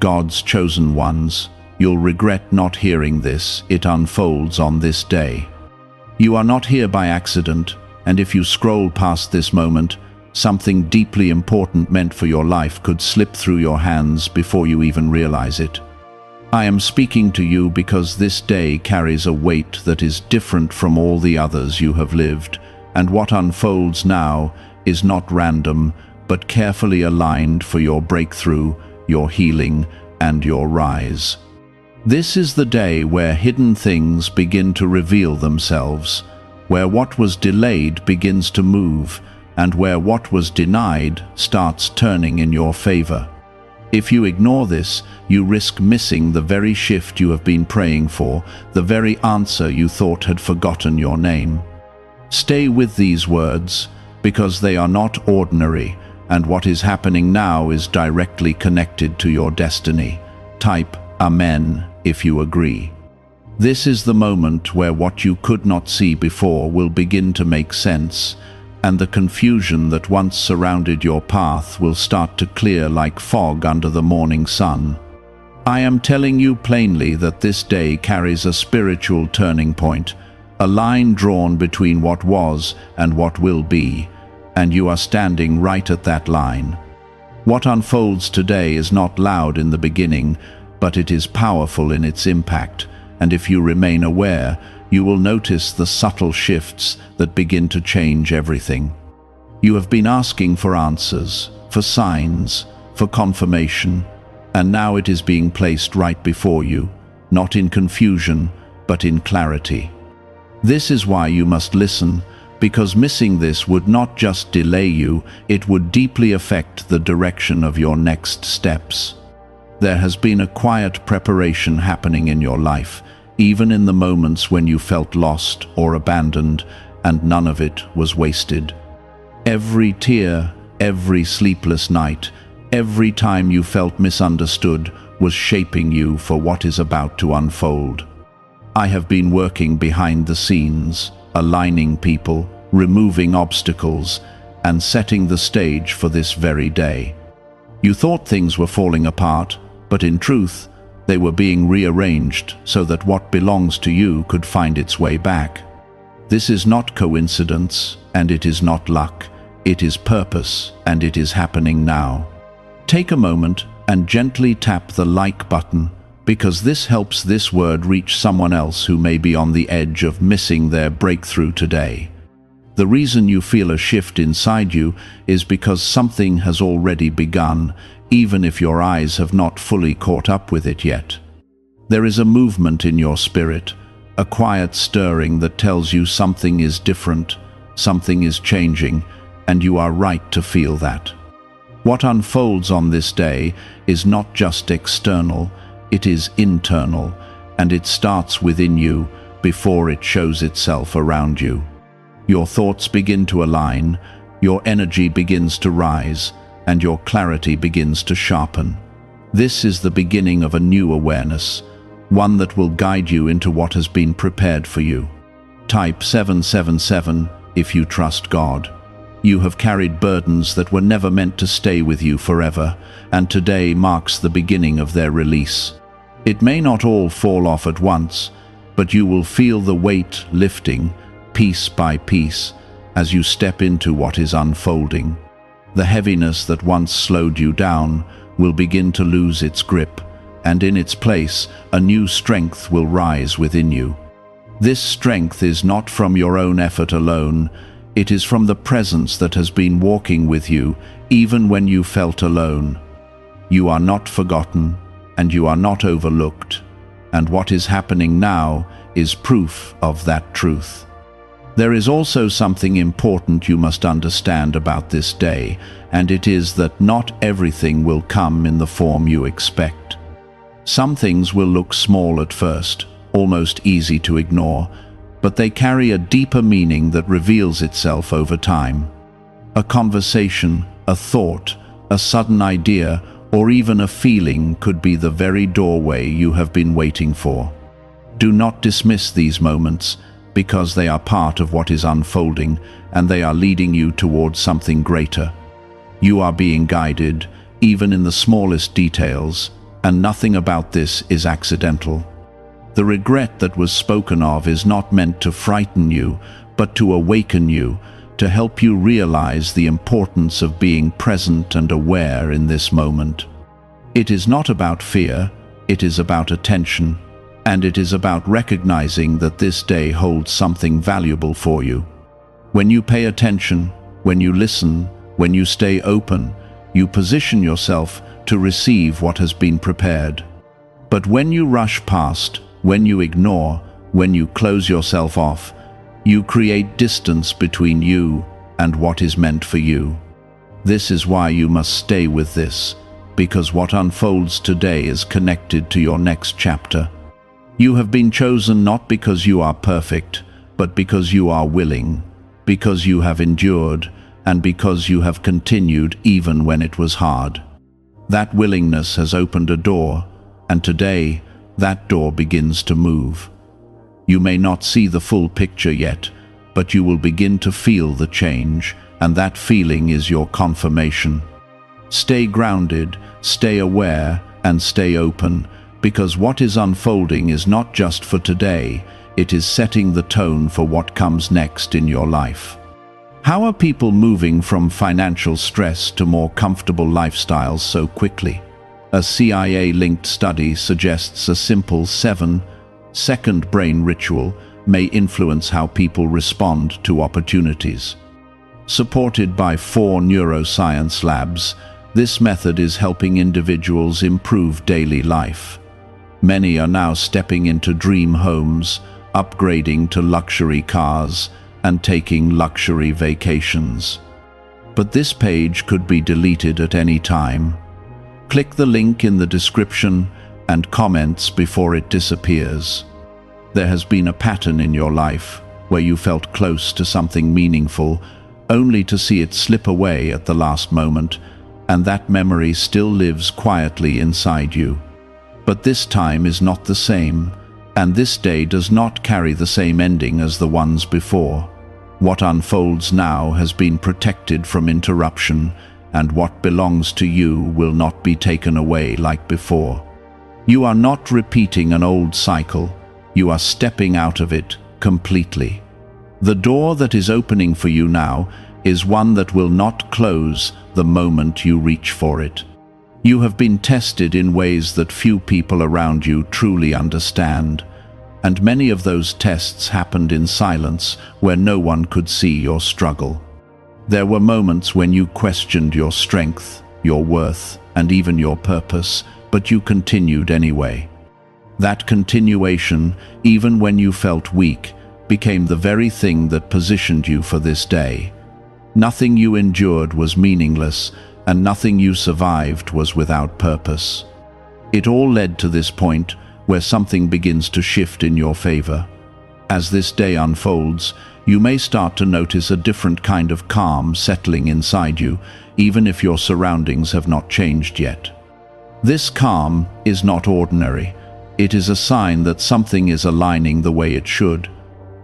God's chosen ones, you'll regret not hearing this. It unfolds on this day. You are not here by accident, and if you scroll past this moment, something deeply important meant for your life could slip through your hands before you even realize it. I am speaking to you because this day carries a weight that is different from all the others you have lived, and what unfolds now is not random, but carefully aligned for your breakthrough, your healing, and your rise. This is the day where hidden things begin to reveal themselves, where what was delayed begins to move, and where what was denied starts turning in your favor. If you ignore this, you risk missing the very shift you have been praying for, the very answer you thought had forgotten your name. Stay with these words, because they are not ordinary, and what is happening now is directly connected to your destiny. Type Amen if you agree. This is the moment where what you could not see before will begin to make sense, and the confusion that once surrounded your path will start to clear like fog under the morning sun. I am telling you plainly that this day carries a spiritual turning point, a line drawn between what was and what will be, and you are standing right at that line. What unfolds today is not loud in the beginning, but it is powerful in its impact, and if you remain aware, you will notice the subtle shifts that begin to change everything. You have been asking for answers, for signs, for confirmation, and now it is being placed right before you, not in confusion, but in clarity. This is why you must listen, because missing this would not just delay you, it would deeply affect the direction of your next steps. There has been a quiet preparation happening in your life, even in the moments when you felt lost or abandoned, and none of it was wasted. Every tear, every sleepless night, every time you felt misunderstood was shaping you for what is about to unfold. I have been working behind the scenes, aligning people, removing obstacles, and setting the stage for this very day. You thought things were falling apart, but in truth, they were being rearranged so that what belongs to you could find its way back. This is not coincidence, and it is not luck. It is purpose, and it is happening now. Take a moment and gently tap the like button, because this helps this word reach someone else who may be on the edge of missing their breakthrough today. The reason you feel a shift inside you is because something has already begun, even if your eyes have not fully caught up with it yet. There is a movement in your spirit, a quiet stirring that tells you something is different, something is changing, and you are right to feel that. What unfolds on this day is not just external, it is internal, and it starts within you before it shows itself around you. Your thoughts begin to align, your energy begins to rise, and your clarity begins to sharpen. This is the beginning of a new awareness, one that will guide you into what has been prepared for you. Type 777 if you trust God. You have carried burdens that were never meant to stay with you forever, and today marks the beginning of their release. It may not all fall off at once, but you will feel the weight lifting, piece by piece, as you step into what is unfolding. The heaviness that once slowed you down will begin to lose its grip, and in its place, a new strength will rise within you. This strength is not from your own effort alone, it is from the presence that has been walking with you, even when you felt alone. You are not forgotten, and you are not overlooked, and what is happening now is proof of that truth. There is also something important you must understand about this day, and it is that not everything will come in the form you expect. Some things will look small at first, almost easy to ignore, but they carry a deeper meaning that reveals itself over time. A conversation, a thought, a sudden idea, or even a feeling could be the very doorway you have been waiting for. Do not dismiss these moments, because they are part of what is unfolding, and they are leading you towards something greater. You are being guided, even in the smallest details, and nothing about this is accidental. The regret that was spoken of is not meant to frighten you, but to awaken you, to help you realize the importance of being present and aware in this moment. It is not about fear, it is about attention, and it is about recognizing that this day holds something valuable for you. When you pay attention, when you listen, when you stay open, you position yourself to receive what has been prepared. But when you rush past, when you ignore, when you close yourself off, you create distance between you and what is meant for you. This is why you must stay with this, because what unfolds today is connected to your next chapter. You have been chosen not because you are perfect, but because you are willing, because you have endured, and because you have continued even when it was hard. That willingness has opened a door, and today, that door begins to move. You may not see the full picture yet, but you will begin to feel the change, and that feeling is your confirmation. Stay grounded, stay aware, and stay open, because what is unfolding is not just for today, it is setting the tone for what comes next in your life. How are people moving from financial stress to more comfortable lifestyles so quickly? A CIA-linked study suggests a simple 7-second brain ritual may influence how people respond to opportunities. Supported by 4 neuroscience labs, this method is helping individuals improve daily life. Many are now stepping into dream homes, upgrading to luxury cars, and taking luxury vacations. But this page could be deleted at any time. Click the link in the description and comments before it disappears. There has been a pattern in your life where you felt close to something meaningful, only to see it slip away at the last moment, and that memory still lives quietly inside you. But this time is not the same, and this day does not carry the same ending as the ones before. What unfolds now has been protected from interruption, and what belongs to you will not be taken away like before. You are not repeating an old cycle, you are stepping out of it completely. The door that is opening for you now is one that will not close the moment you reach for it. You have been tested in ways that few people around you truly understand, and many of those tests happened in silence where no one could see your struggle. There were moments when you questioned your strength, your worth, and even your purpose, but you continued anyway. That continuation, even when you felt weak, became the very thing that positioned you for this day. Nothing you endured was meaningless, and nothing you survived was without purpose. It all led to this point where something begins to shift in your favor. As this day unfolds, you may start to notice a different kind of calm settling inside you, even if your surroundings have not changed yet. This calm is not ordinary. It is a sign that something is aligning the way it should.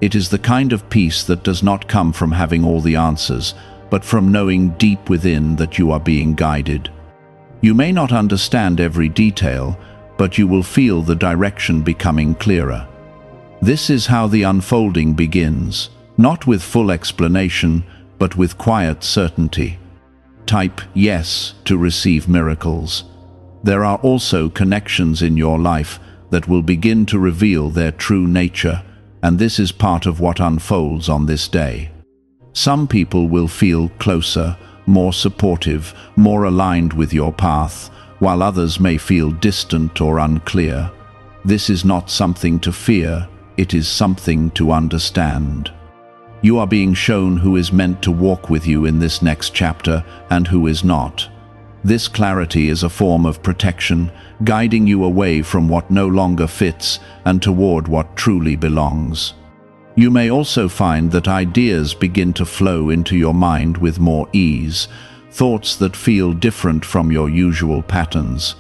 It is the kind of peace that does not come from having all the answers, but from knowing deep within that you are being guided. You may not understand every detail, but you will feel the direction becoming clearer. This is how the unfolding begins, not with full explanation, but with quiet certainty. Type yes to receive miracles. There are also connections in your life that will begin to reveal their true nature, and this is part of what unfolds on this day. Some people will feel closer, more supportive, more aligned with your path, while others may feel distant or unclear. This is not something to fear, it is something to understand. You are being shown who is meant to walk with you in this next chapter and who is not. This clarity is a form of protection, guiding you away from what no longer fits and toward what truly belongs. You may also find that ideas begin to flow into your mind with more ease, thoughts that feel different from your usual patterns.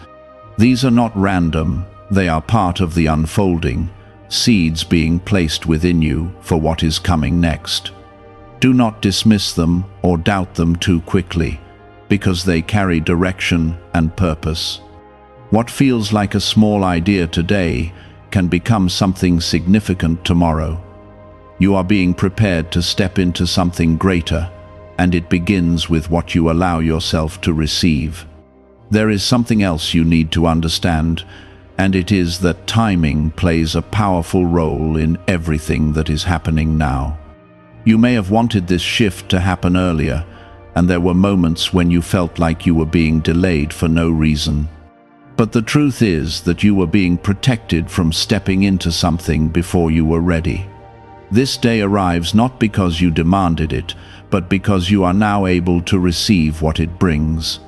These are not random, they are part of the unfolding, seeds being placed within you for what is coming next. Do not dismiss them or doubt them too quickly, because they carry direction and purpose. What feels like a small idea today can become something significant tomorrow. You are being prepared to step into something greater, and it begins with what you allow yourself to receive. There is something else you need to understand, and it is that timing plays a powerful role in everything that is happening now. You may have wanted this shift to happen earlier, and there were moments when you felt like you were being delayed for no reason. But the truth is that you were being protected from stepping into something before you were ready. This day arrives not because you demanded it, but because you are now able to receive what it brings.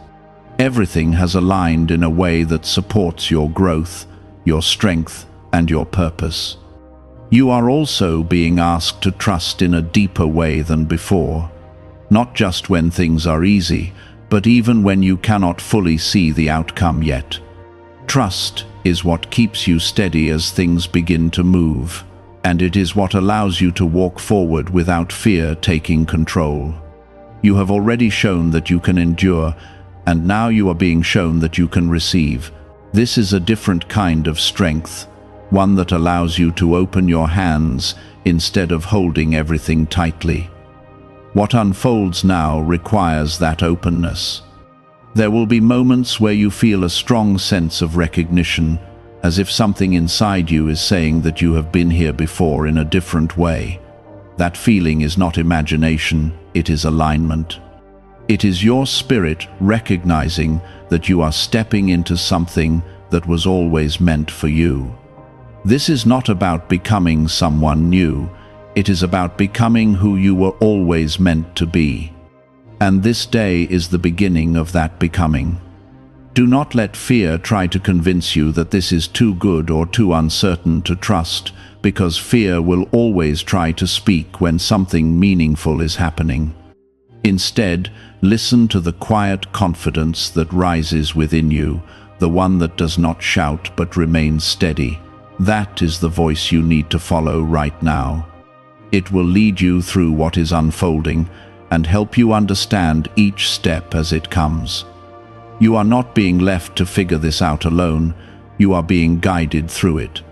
Everything has aligned in a way that supports your growth, your strength, and your purpose. You are also being asked to trust in a deeper way than before, not just when things are easy, but even when you cannot fully see the outcome yet. Trust is what keeps you steady as things begin to move, and it is what allows you to walk forward without fear taking control. You have already shown that you can endure, and now you are being shown that you can receive. This is a different kind of strength, one that allows you to open your hands instead of holding everything tightly. What unfolds now requires that openness. There will be moments where you feel a strong sense of recognition, as if something inside you is saying that you have been here before in a different way. That feeling is not imagination, it is alignment. It is your spirit recognizing that you are stepping into something that was always meant for you. This is not about becoming someone new, it is about becoming who you were always meant to be. And this day is the beginning of that becoming. Do not let fear try to convince you that this is too good or too uncertain to trust, because fear will always try to speak when something meaningful is happening. Instead, listen to the quiet confidence that rises within you, the one that does not shout but remains steady. That is the voice you need to follow right now. It will lead you through what is unfolding and help you understand each step as it comes. You are not being left to figure this out alone, you are being guided through it.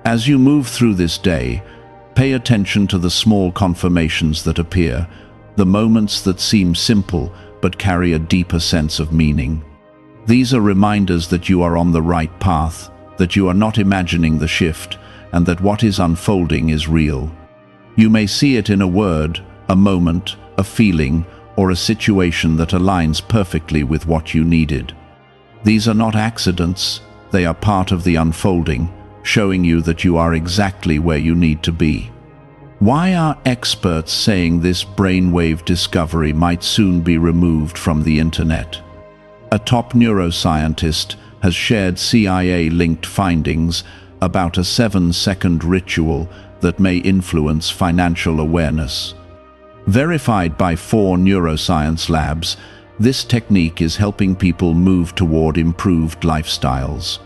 As you move through this day, pay attention to the small confirmations that appear, the moments that seem simple but carry a deeper sense of meaning. These are reminders that you are on the right path, that you are not imagining the shift, and that what is unfolding is real. You may see it in a word, a moment, a feeling, or a situation that aligns perfectly with what you needed. These are not accidents, they are part of the unfolding, showing you that you are exactly where you need to be. Why are experts saying this brainwave discovery might soon be removed from the internet? A top neuroscientist has shared CIA-linked findings about a 7-second ritual that may influence financial awareness. Verified by 4 neuroscience labs, this technique is helping people move toward improved lifestyles.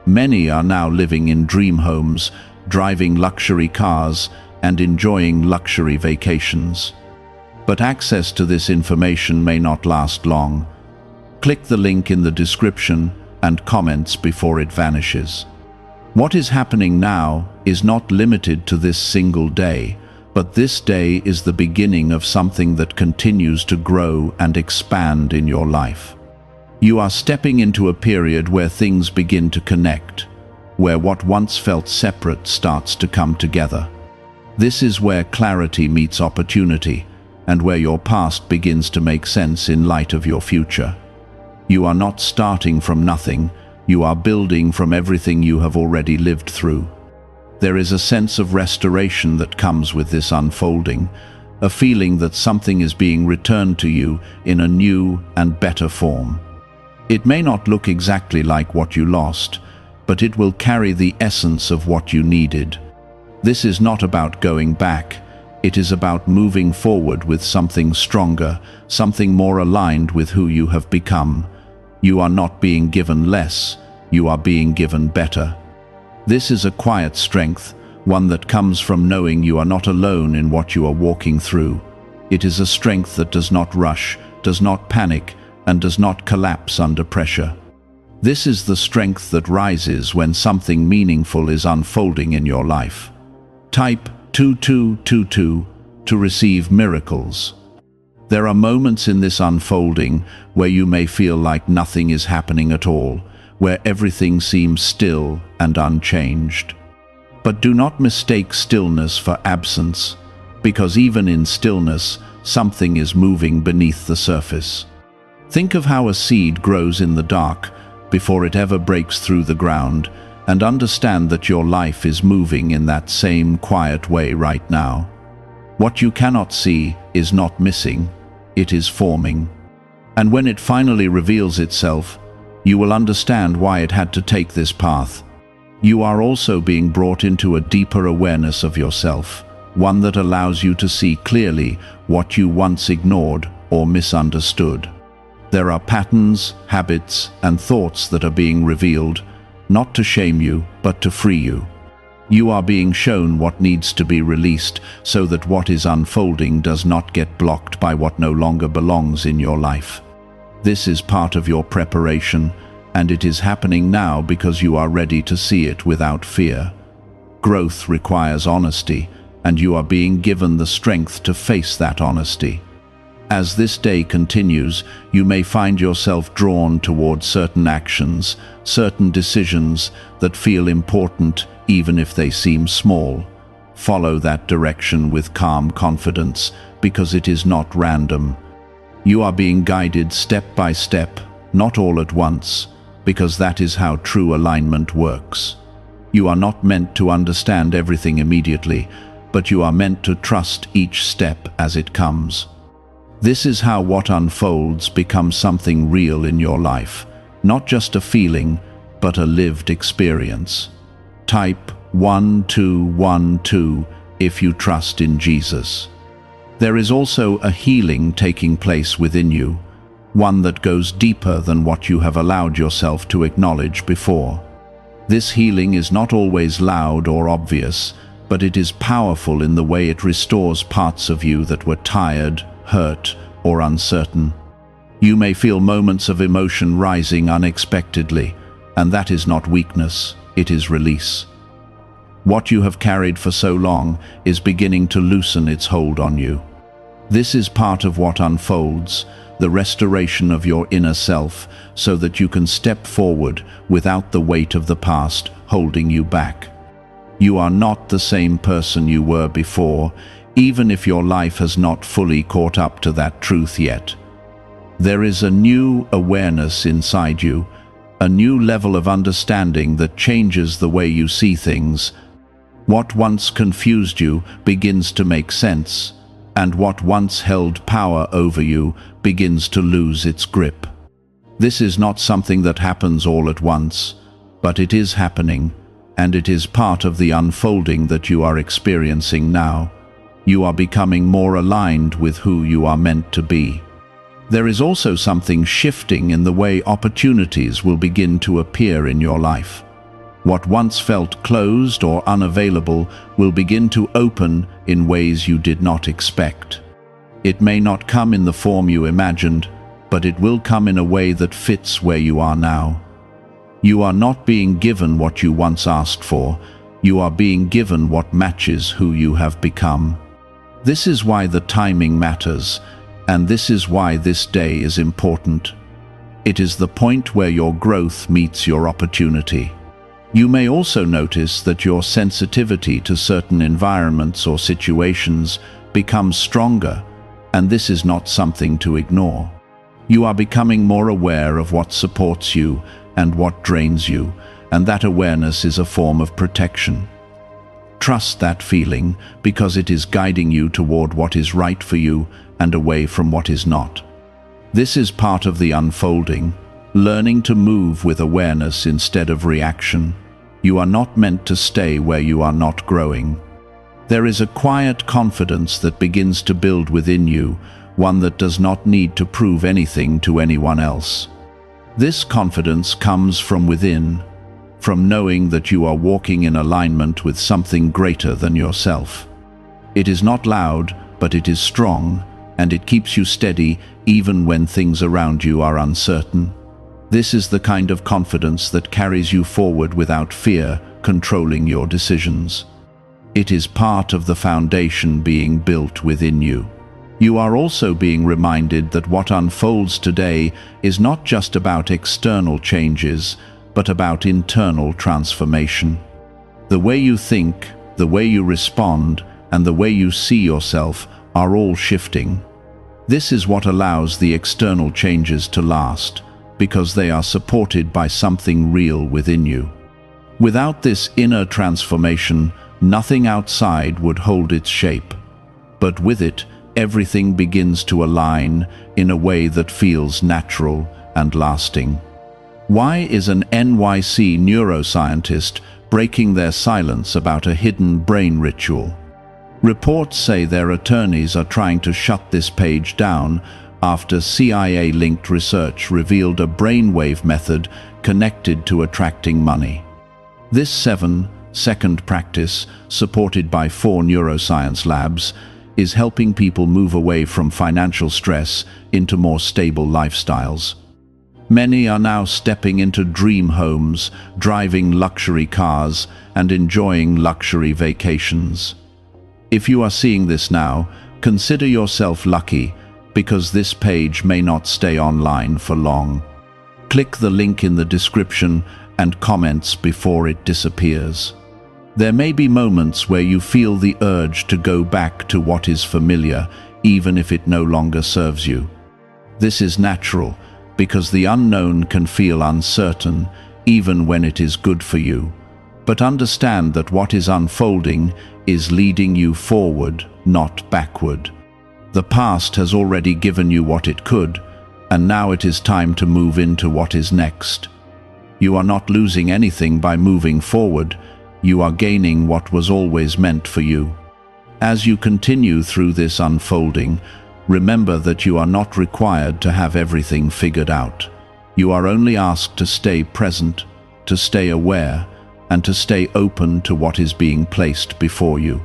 Many are now living in dream homes, driving luxury cars, and enjoying luxury vacations. But access to this information may not last long. Click the link in the description and comments before it vanishes. What is happening now is not limited to this single day, but this day is the beginning of something that continues to grow and expand in your life. You are stepping into a period where things begin to connect, where what once felt separate starts to come together. This is where clarity meets opportunity, and where your past begins to make sense in light of your future. You are not starting from nothing, you are building from everything you have already lived through. There is a sense of restoration that comes with this unfolding, a feeling that something is being returned to you in a new and better form. It may not look exactly like what you lost, but it will carry the essence of what you needed. This is not about going back, it is about moving forward with something stronger, something more aligned with who you have become. You are not being given less, you are being given better. This is a quiet strength, one that comes from knowing you are not alone in what you are walking through. It is a strength that does not rush, does not panic, and does not collapse under pressure. This is the strength that rises when something meaningful is unfolding in your life. Type 2222 to receive miracles. There are moments in this unfolding where you may feel like nothing is happening at all, where everything seems still and unchanged. But do not mistake stillness for absence, because even in stillness, something is moving beneath the surface. Think of how a seed grows in the dark before it ever breaks through the ground, and understand that your life is moving in that same quiet way right now. What you cannot see is not missing, it is forming. And when it finally reveals itself, you will understand why it had to take this path. You are also being brought into a deeper awareness of yourself, one that allows you to see clearly what you once ignored or misunderstood. There are patterns, habits, and thoughts that are being revealed, not to shame you, but to free you. You are being shown what needs to be released so that what is unfolding does not get blocked by what no longer belongs in your life. This is part of your preparation, and it is happening now because you are ready to see it without fear. Growth requires honesty, and you are being given the strength to face that honesty. As this day continues, you may find yourself drawn toward certain actions, certain decisions that feel important even if they seem small. Follow that direction with calm confidence, because it is not random. You are being guided step by step, not all at once, because that is how true alignment works. You are not meant to understand everything immediately, but you are meant to trust each step as it comes. This is how what unfolds becomes something real in your life, not just a feeling, but a lived experience. Type 1212 if you trust in Jesus. There is also a healing taking place within you, one that goes deeper than what you have allowed yourself to acknowledge before. This healing is not always loud or obvious, but it is powerful in the way it restores parts of you that were tired, hurt, or uncertain. You may feel moments of emotion rising unexpectedly, and that is not weakness, it is release. What you have carried for so long is beginning to loosen its hold on you. This is part of what unfolds, the restoration of your inner self, so that you can step forward without the weight of the past holding you back. You are not the same person you were before, even if your life has not fully caught up to that truth yet. There is a new awareness inside you, a new level of understanding that changes the way you see things. What once confused you begins to make sense, and what once held power over you begins to lose its grip. This is not something that happens all at once, but it is happening, and it is part of the unfolding that you are experiencing now. You are becoming more aligned with who you are meant to be. There is also something shifting in the way opportunities will begin to appear in your life. What once felt closed or unavailable will begin to open in ways you did not expect. It may not come in the form you imagined, but it will come in a way that fits where you are now. You are not being given what you once asked for, you are being given what matches who you have become. This is why the timing matters, and this is why this day is important. It is the point where your growth meets your opportunity. You may also notice that your sensitivity to certain environments or situations becomes stronger, and this is not something to ignore. You are becoming more aware of what supports you and what drains you, and that awareness is a form of protection. Trust that feeling, because it is guiding you toward what is right for you and away from what is not. This is part of the unfolding, learning to move with awareness instead of reaction. You are not meant to stay where you are not growing. There is a quiet confidence that begins to build within you, one that does not need to prove anything to anyone else. This confidence comes from within, from knowing that you are walking in alignment with something greater than yourself. It is not loud, but it is strong, and it keeps you steady even when things around you are uncertain. This is the kind of confidence that carries you forward without fear controlling your decisions. It is part of the foundation being built within you. You are also being reminded that what unfolds today is not just about external changes, but about internal transformation. The way you think, the way you respond, and the way you see yourself are all shifting. This is what allows the external changes to last, because they are supported by something real within you. Without this inner transformation, nothing outside would hold its shape. But with it, everything begins to align in a way that feels natural and lasting. Why is an NYC neuroscientist breaking their silence about a hidden brain ritual? Reports say their attorneys are trying to shut this page down after CIA-linked research revealed a brainwave method connected to attracting money. This 7-second practice, supported by 4 neuroscience labs, is helping people move away from financial stress into more stable lifestyles. Many are now stepping into dream homes, driving luxury cars, and enjoying luxury vacations. If you are seeing this now, consider yourself lucky, because this page may not stay online for long. Click the link in the description and comments before it disappears. There may be moments where you feel the urge to go back to what is familiar, even if it no longer serves you. This is natural, because the unknown can feel uncertain, even when it is good for you. But understand that what is unfolding is leading you forward, not backward. The past has already given you what it could, and now it is time to move into what is next. You are not losing anything by moving forward. You are gaining what was always meant for you. As you continue through this unfolding, remember that you are not required to have everything figured out. You are only asked to stay present, to stay aware, and to stay open to what is being placed before you.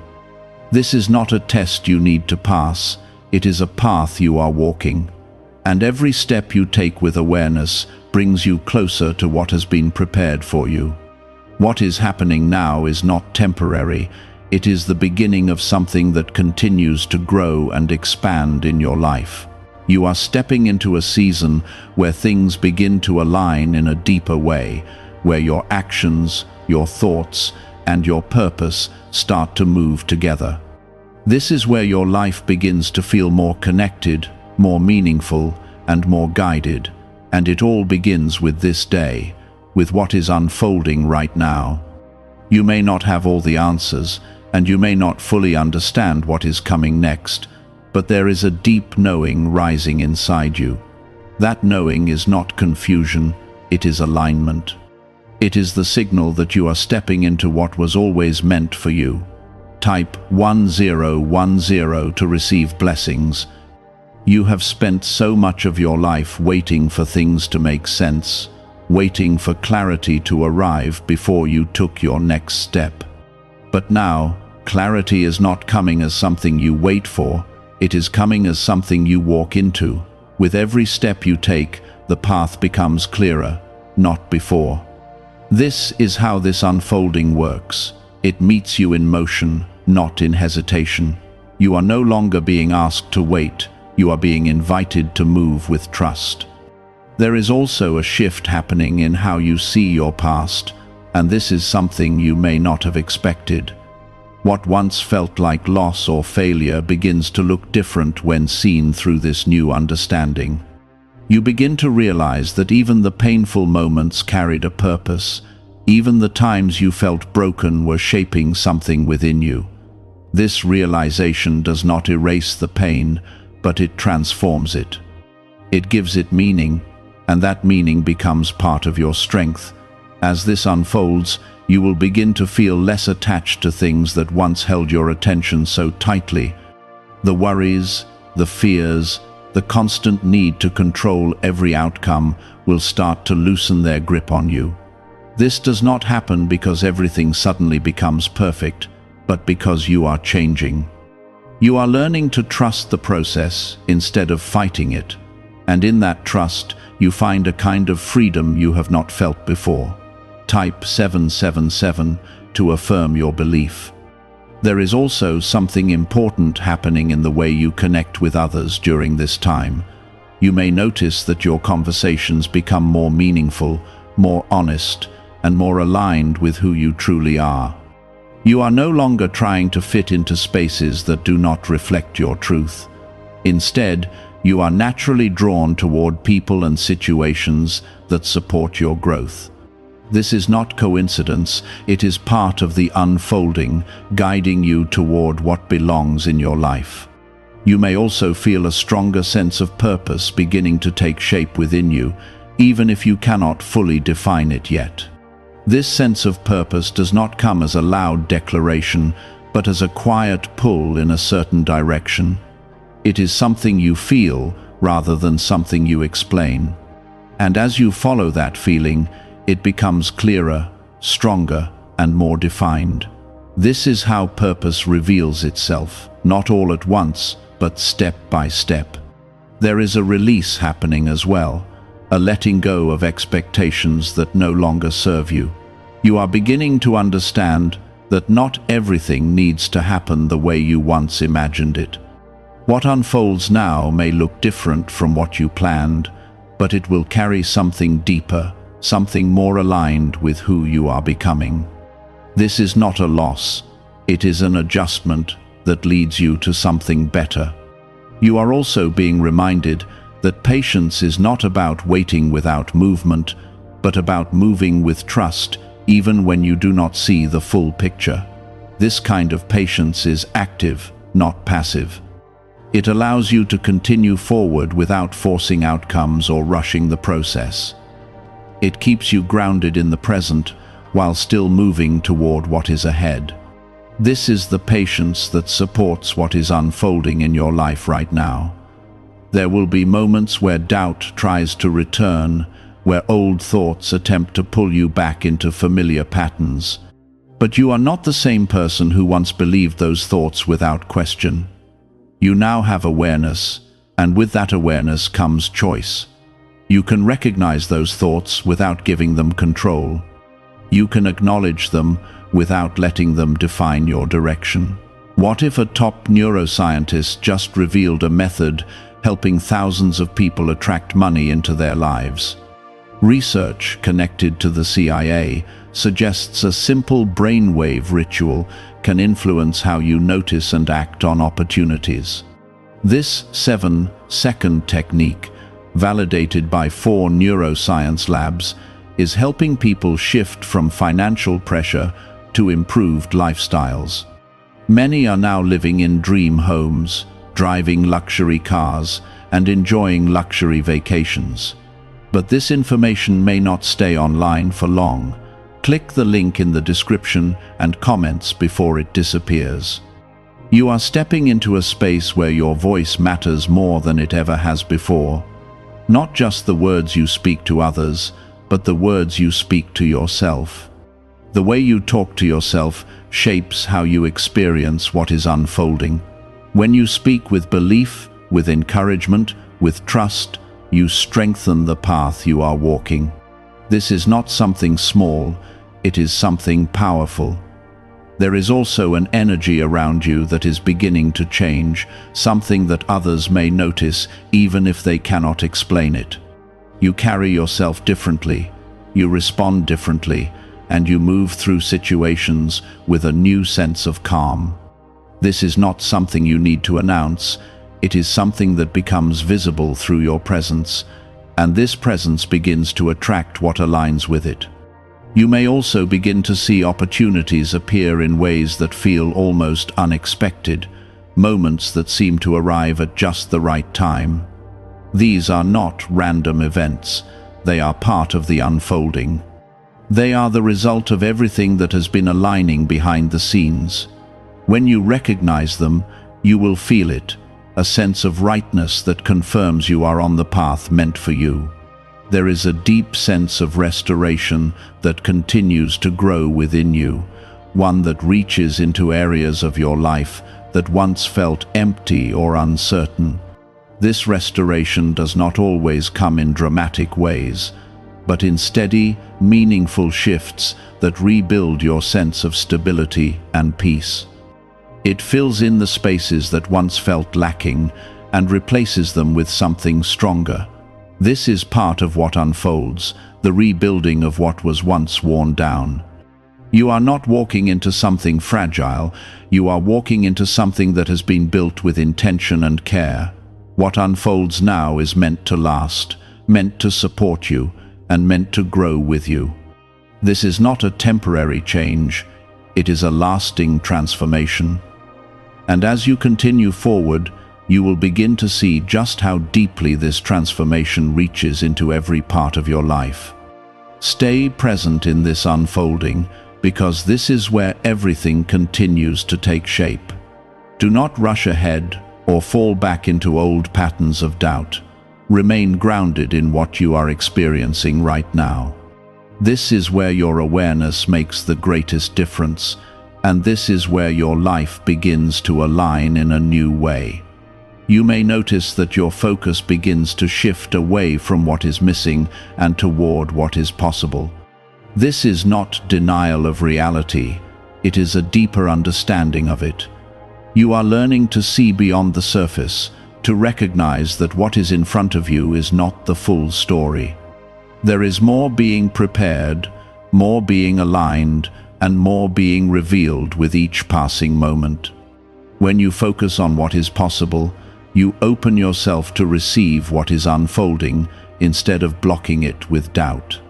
This is not a test you need to pass, it is a path you are walking. And every step you take with awareness brings you closer to what has been prepared for you. What is happening now is not temporary, it is the beginning of something that continues to grow and expand in your life. You are stepping into a season where things begin to align in a deeper way, where your actions, your thoughts, and your purpose start to move together. This is where your life begins to feel more connected, more meaningful, and more guided. And it all begins with this day, with what is unfolding right now. You may not have all the answers, and you may not fully understand what is coming next, but there is a deep knowing rising inside you. That knowing is not confusion, it is alignment. It is the signal that you are stepping into what was always meant for you. Type 1010 to receive blessings. You have spent so much of your life waiting for things to make sense, waiting for clarity to arrive before you took your next step. But now, clarity is not coming as something you wait for, it is coming as something you walk into. With every step you take, the path becomes clearer, not before. This is how this unfolding works. It meets you in motion, not in hesitation. You are no longer being asked to wait, you are being invited to move with trust. There is also a shift happening in how you see your past, and this is something you may not have expected. What once felt like loss or failure begins to look different when seen through this new understanding. You begin to realize that even the painful moments carried a purpose. Even the times you felt broken were shaping something within you. This realization does not erase the pain, but it transforms it. It gives it meaning, and that meaning becomes part of your strength. As this unfolds, you will begin to feel less attached to things that once held your attention so tightly. The worries, the fears, the constant need to control every outcome will start to loosen their grip on you. This does not happen because everything suddenly becomes perfect, but because you are changing. You are learning to trust the process instead of fighting it, and in that trust, you find a kind of freedom you have not felt before. Type 777 to affirm your belief. There is also something important happening in the way you connect with others during this time. You may notice that your conversations become more meaningful, more honest, and more aligned with who you truly are. You are no longer trying to fit into spaces that do not reflect your truth. Instead, you are naturally drawn toward people and situations that support your growth. This is not coincidence, it is part of the unfolding, guiding you toward what belongs in your life. You may also feel a stronger sense of purpose beginning to take shape within you, even if you cannot fully define it yet. This sense of purpose does not come as a loud declaration, but as a quiet pull in a certain direction. It is something you feel rather than something you explain. And as you follow that feeling, it becomes clearer, stronger, and more defined. This is how purpose reveals itself, not all at once, but step by step. There is a release happening as well, a letting go of expectations that no longer serve you. You are beginning to understand that not everything needs to happen the way you once imagined it. What unfolds now may look different from what you planned, but it will carry something deeper, something more aligned with who you are becoming. This is not a loss, it is an adjustment that leads you to something better. You are also being reminded that patience is not about waiting without movement, but about moving with trust, even when you do not see the full picture. This kind of patience is active, not passive. It allows you to continue forward without forcing outcomes or rushing the process. It keeps you grounded in the present while still moving toward what is ahead. This is the patience that supports what is unfolding in your life right now. There will be moments where doubt tries to return, where old thoughts attempt to pull you back into familiar patterns. But you are not the same person who once believed those thoughts without question. You now have awareness, and with that awareness comes choice. You can recognize those thoughts without giving them control. You can acknowledge them without letting them define your direction. What if a top neuroscientist just revealed a method helping thousands of people attract money into their lives? Research connected to the CIA suggests a simple brainwave ritual can influence how you notice and act on opportunities. This 7-second technique, validated by 4 neuroscience labs, is helping people shift from financial pressure to improved lifestyles. Many are now living in dream homes, driving luxury cars, and enjoying luxury vacations. But this information may not stay online for long. Click the link in the description and comments before it disappears. You are stepping into a space where your voice matters more than it ever has before. Not just the words you speak to others, but the words you speak to yourself. The way you talk to yourself shapes how you experience what is unfolding. When you speak with belief, with encouragement, with trust, you strengthen the path you are walking. This is not something small, it is something powerful. There is also an energy around you that is beginning to change, something that others may notice even if they cannot explain it. You carry yourself differently, you respond differently, and you move through situations with a new sense of calm. This is not something you need to announce, it is something that becomes visible through your presence, and this presence begins to attract what aligns with it. You may also begin to see opportunities appear in ways that feel almost unexpected, moments that seem to arrive at just the right time. These are not random events, they are part of the unfolding. They are the result of everything that has been aligning behind the scenes. When you recognize them, you will feel it, a sense of rightness that confirms you are on the path meant for you. There is a deep sense of restoration that continues to grow within you, one that reaches into areas of your life that once felt empty or uncertain. This restoration does not always come in dramatic ways, but in steady, meaningful shifts that rebuild your sense of stability and peace. It fills in the spaces that once felt lacking and replaces them with something stronger. This is part of what unfolds, the rebuilding of what was once worn down. You are not walking into something fragile, you are walking into something that has been built with intention and care. What unfolds now is meant to last, meant to support you, and meant to grow with you. This is not a temporary change, it is a lasting transformation. And as you continue forward, you will begin to see just how deeply this transformation reaches into every part of your life. Stay present in this unfolding, because this is where everything continues to take shape. Do not rush ahead or fall back into old patterns of doubt. Remain grounded in what you are experiencing right now. This is where your awareness makes the greatest difference, and this is where your life begins to align in a new way. You may notice that your focus begins to shift away from what is missing and toward what is possible. This is not denial of reality, it is a deeper understanding of it. You are learning to see beyond the surface, to recognize that what is in front of you is not the full story. There is more being prepared, more being aligned, and more being revealed with each passing moment. When you focus on what is possible, you open yourself to receive what is unfolding instead of blocking it with doubt.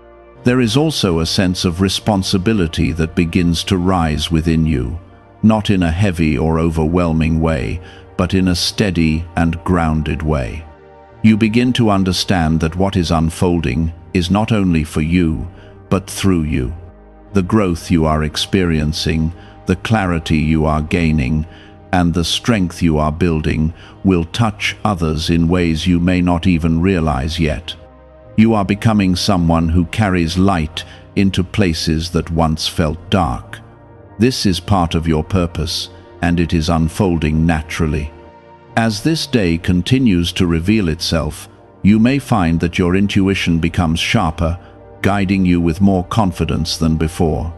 There is also a sense of responsibility that begins to rise within you, not in a heavy or overwhelming way, but in a steady and grounded way. You begin to understand that what is unfolding is not only for you, but through you. The growth you are experiencing, the clarity you are gaining, and the strength you are building will touch others in ways you may not even realize yet. You are becoming someone who carries light into places that once felt dark. This is part of your purpose, and it is unfolding naturally. As this day continues to reveal itself, you may find that your intuition becomes sharper, guiding you with more confidence than before.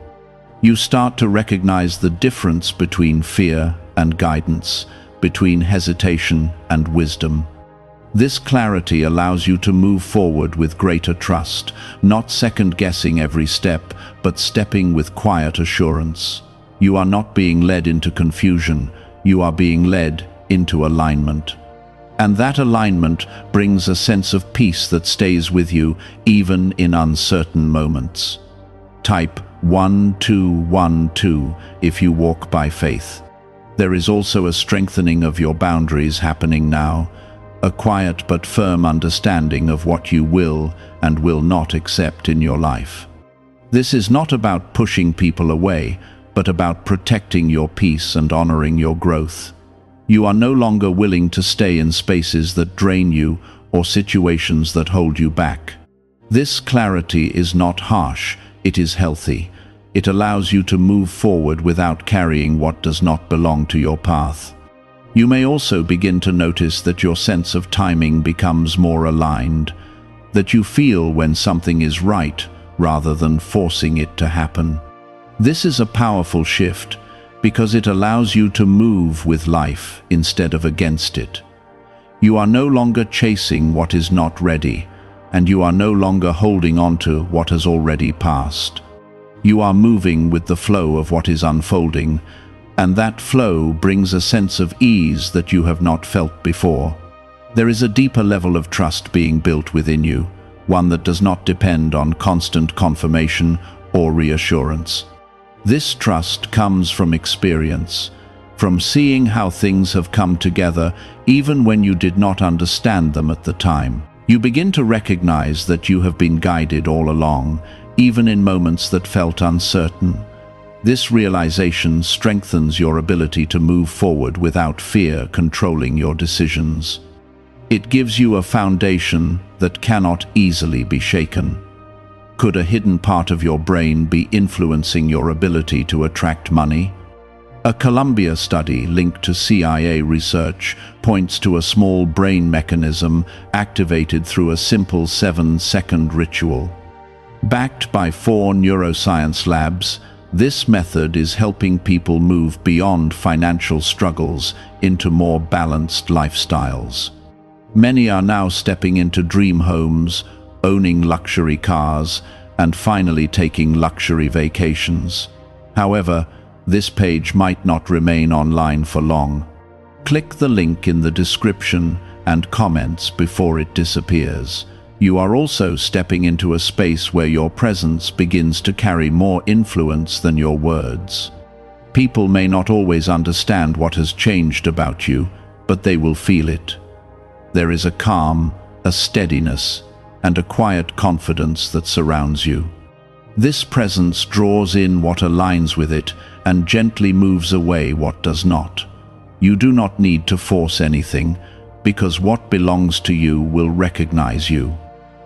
You start to recognize the difference between fear and guidance, between hesitation and wisdom. This clarity allows you to move forward with greater trust, not second-guessing every step, but stepping with quiet assurance. You are not being led into confusion, you are being led into alignment. And that alignment brings a sense of peace that stays with you even in uncertain moments. Type 1212 if you walk by faith. There is also a strengthening of your boundaries happening now, a quiet but firm understanding of what you will and will not accept in your life. This is not about pushing people away, but about protecting your peace and honoring your growth. You are no longer willing to stay in spaces that drain you or situations that hold you back. This clarity is not harsh, it is healthy. It allows you to move forward without carrying what does not belong to your path. You may also begin to notice that your sense of timing becomes more aligned, that you feel when something is right rather than forcing it to happen. This is a powerful shift, because it allows you to move with life instead of against it. You are no longer chasing what is not ready, and you are no longer holding on to what has already passed. You are moving with the flow of what is unfolding, and that flow brings a sense of ease that you have not felt before. There is a deeper level of trust being built within you, one that does not depend on constant confirmation or reassurance. This trust comes from experience, from seeing how things have come together even when you did not understand them at the time. You begin to recognize that you have been guided all along, even in moments that felt uncertain. This realization strengthens your ability to move forward without fear controlling your decisions. It gives you a foundation that cannot easily be shaken. Could a hidden part of your brain be influencing your ability to attract money? A Columbia study linked to CIA research points to a small brain mechanism activated through a simple 7-second ritual. Backed by 4 neuroscience labs, this method is helping people move beyond financial struggles into more balanced lifestyles. Many are now stepping into dream homes, owning luxury cars, and finally taking luxury vacations. However, this page might not remain online for long. Click the link in the description and comments before it disappears. You are also stepping into a space where your presence begins to carry more influence than your words. People may not always understand what has changed about you, but they will feel it. There is a calm, a steadiness, and a quiet confidence that surrounds you. This presence draws in what aligns with it and gently moves away what does not. You do not need to force anything, because what belongs to you will recognize you.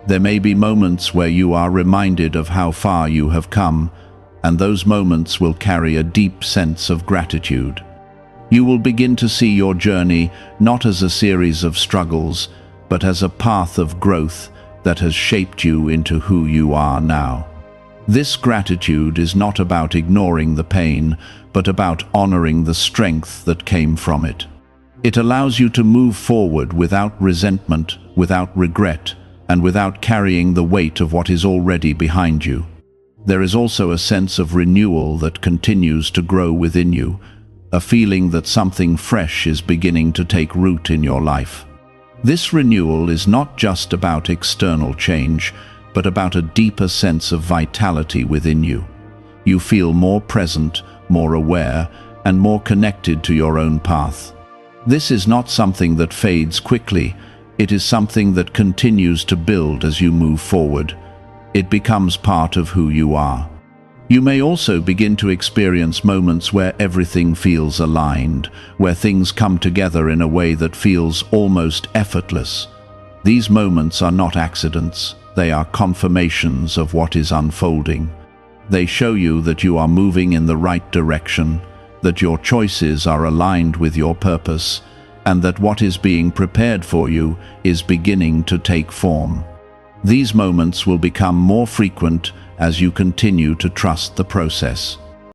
There may be moments where you are reminded of how far you have come, and those moments will carry a deep sense of gratitude. You will begin to see your journey not as a series of struggles, but as a path of growth that has shaped you into who you are now. This gratitude is not about ignoring the pain, but about honoring the strength that came from it. It allows you to move forward without resentment, without regret, and without carrying the weight of what is already behind you. There is also a sense of renewal that continues to grow within you, a feeling that something fresh is beginning to take root in your life. This renewal is not just about external change, but about a deeper sense of vitality within you. You feel more present, more aware, and more connected to your own path. This is not something that fades quickly. It is something that continues to build as you move forward. It becomes part of who you are. You may also begin to experience moments where everything feels aligned, where things come together in a way that feels almost effortless. These moments are not accidents. They are confirmations of what is unfolding. They show you that you are moving in the right direction, that your choices are aligned with your purpose, and that what is being prepared for you is beginning to take form. These moments will become more frequent as you continue to trust the process.